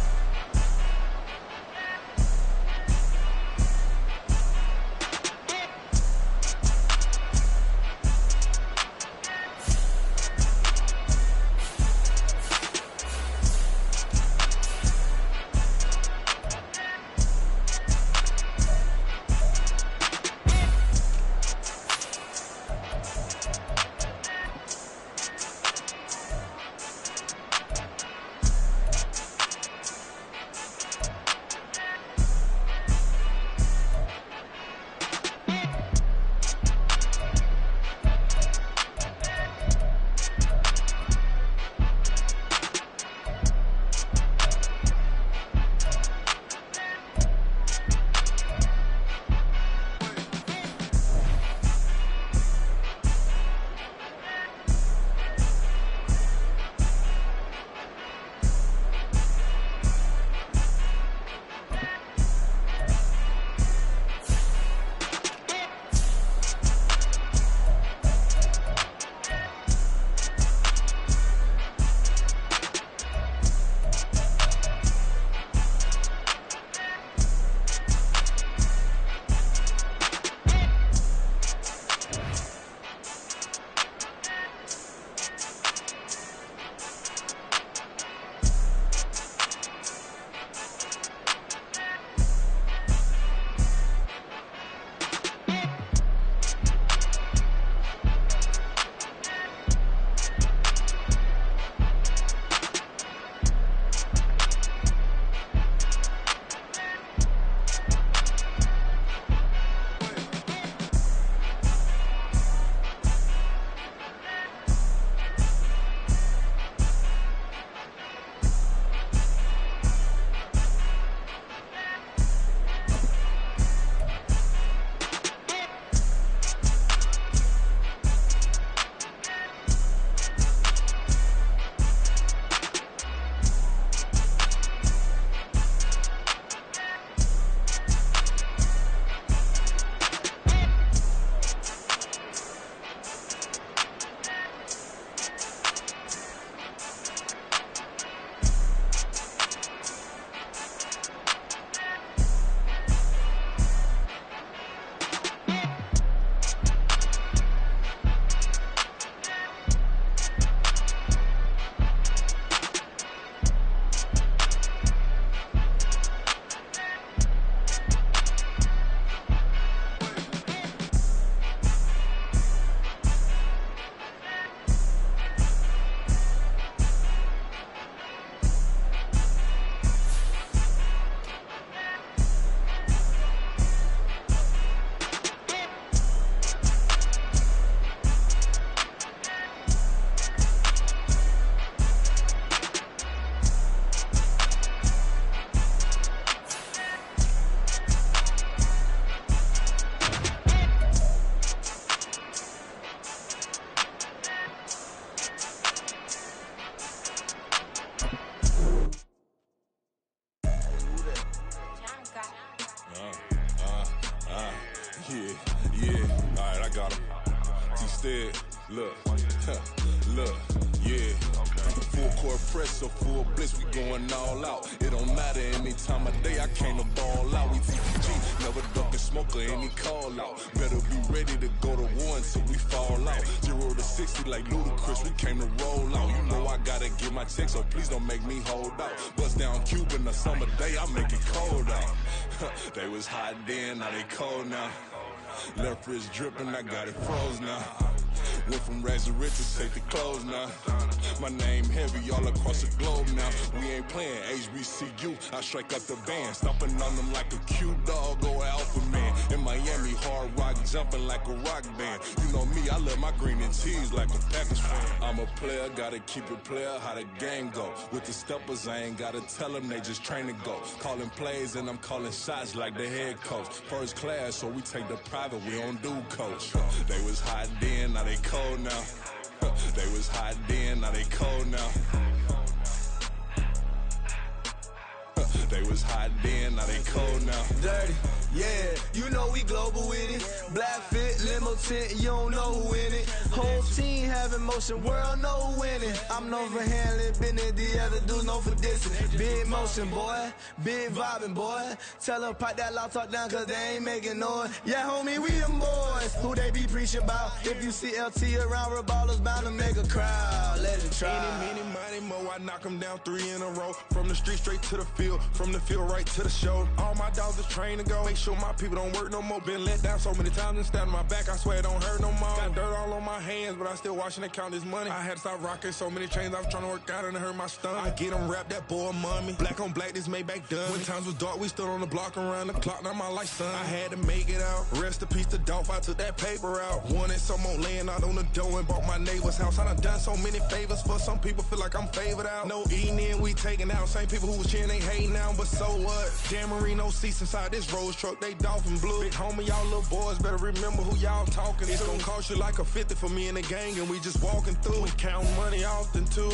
instead. Look, look, yeah. Full court press, so full blitz, we going all out. It don't matter any time of day, I came to ball out. We TPG, never ducking smoke. smoker and he call out. Better be ready to go to war until we fall out. 0 to 60 like Ludacris, we came to roll out. You know I gotta get my check, so please don't make me hold out. Bust down Cuban a summer day, I make it cold out. They was hot then, now they cold now. Left wrist dripping, I got it froze now. Went from rags to riches, take the clothes now. My name heavy all across the globe now. We ain't playing HBCU, I strike up the band. Stomping on them like a cute dog or alpha man. In Miami, hard rock jumping like a rock band. You know me, I love my green and cheese like a Packers fan. I'm a player, gotta keep it player, how the game go. With the steppers, I ain't gotta tell them, they just train to go. Calling plays and I'm calling shots like the head coach. First class, so we take the private, we don't do coach. They was hot then, now they cold now. They was hot then, now they cold now. They was hot then, now they cold now. Dirty, yeah, you know we global with it. Black fit, limo tint, you don't know who in it. Whole team having motion, world know who winning. I'm known for handling business, the other dudes known for dissing. Big motion, boy, big vibing, boy. Tell them pipe that loud talk down, cause they ain't making noise. Yeah, homie, we them boys, who they be preaching about. If you see LT around, Reballo's bound to make a crowd. Let it try. Any, money, mo, I knock them down 3 in a row. From the street straight to the field, from the field right to the show. All my dogs are trained to go. Make sure my people don't work no more. Been let down so many times and stand on my back, I swear it don't hurt no more. Got dirt all on my hands, but I still watching and count this money. I had to stop rocking so many chains, I was trying to work out and it hurt my stomach. I get them wrapped, that boy mommy. Black on black, this Maybach done. When times was dark, we stood on the block around the clock, now my life son. I had to make it out. Rest in peace to Dolph, I took that paper out. Wanted some more laying out on the dough and bought my neighbor's house. I done so many favors for some people, feel like I'm favored out. No eating in, we taking out. Same people who was cheering, they hating now, but so what? Dan Marino seats inside this Rolls truck, they Dolphin blue. Big homie, y'all little boys better remember who y'all talking to. It's gonna cost you like a 50 for me and the gang, and we just walking through. We count money often too.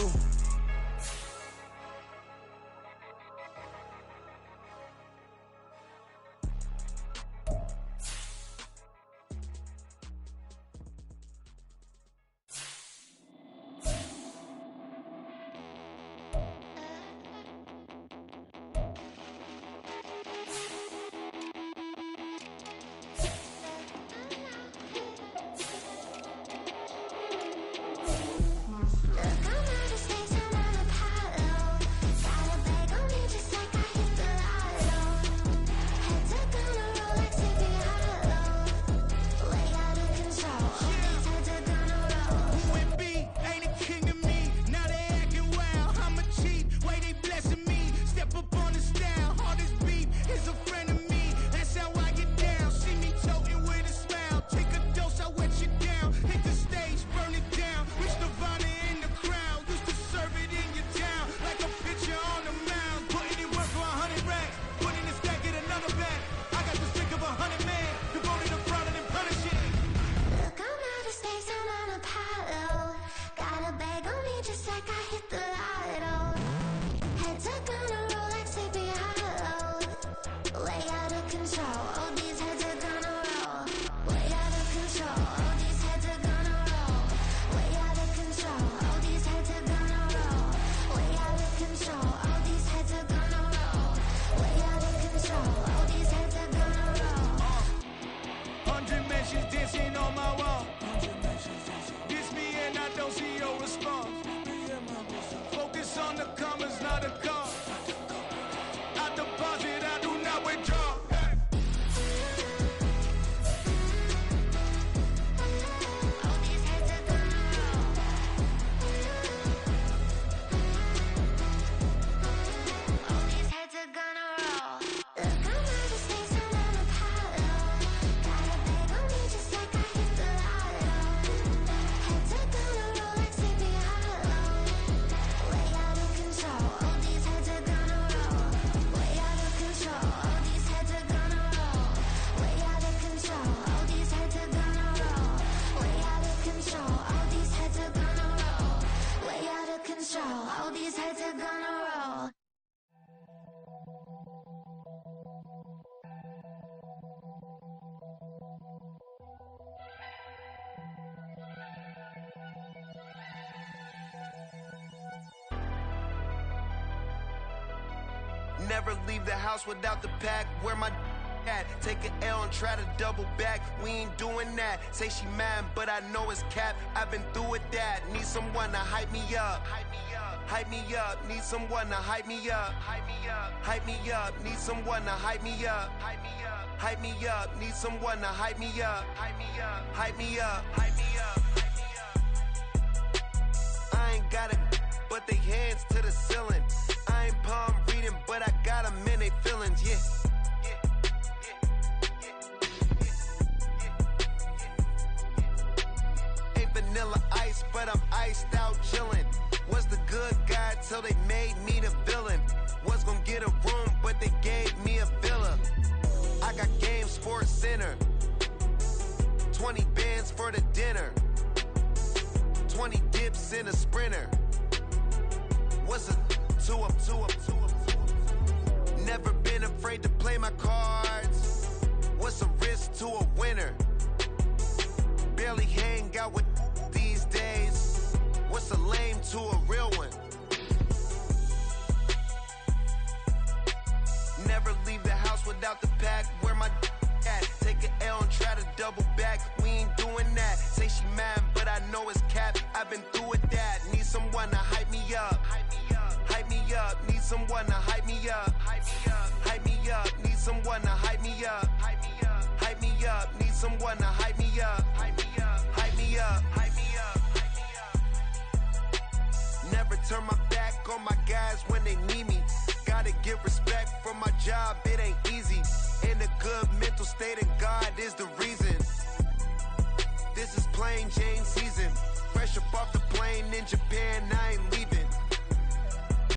Never leave the house without the pack. Where my Take an L and try to double back. We ain't doing that. Say she mad, but I know it's cap. I've been through with that. Need someone to hype me up. Hype me up. Need someone to hype me up. Hype me up. Need someone to hype me up. Hype me up. Need someone to hype me up. Hype me up. Hype me up. Hype me up. I ain't got it, but they hands to the ceiling. I ain't palm reading, but I got them in they feelings. Yeah. Vanilla ice, but I'm iced out chillin'. Was the good guy till they made me the villain. Was gonna get a room, but they gave me a villa. I got Game Sports Center. 20 bands for the dinner. 20 dips in a Sprinter. What's a two up? Never been afraid to play my cards. What's a risk to a winner? Barely hang out with these days. What's a lame to a real one? Never leave the house without the pack. Where my at? Take an L and try to double back. We ain't doing that. Say she mad, but I know it's cap. I've been through with that. Need someone to hype me up. Hype me up. Need someone to hype me up. Hype me up. Need someone to hype me up. Hype me up. Need someone to hype me up. Hype me up. Hype me up. Never turn my back on my guys when they need me. Gotta give respect for my job, it ain't easy. In a good mental state, and God is the reason. This is plain Jane season. Fresh up off the plane in Japan, I ain't leaving.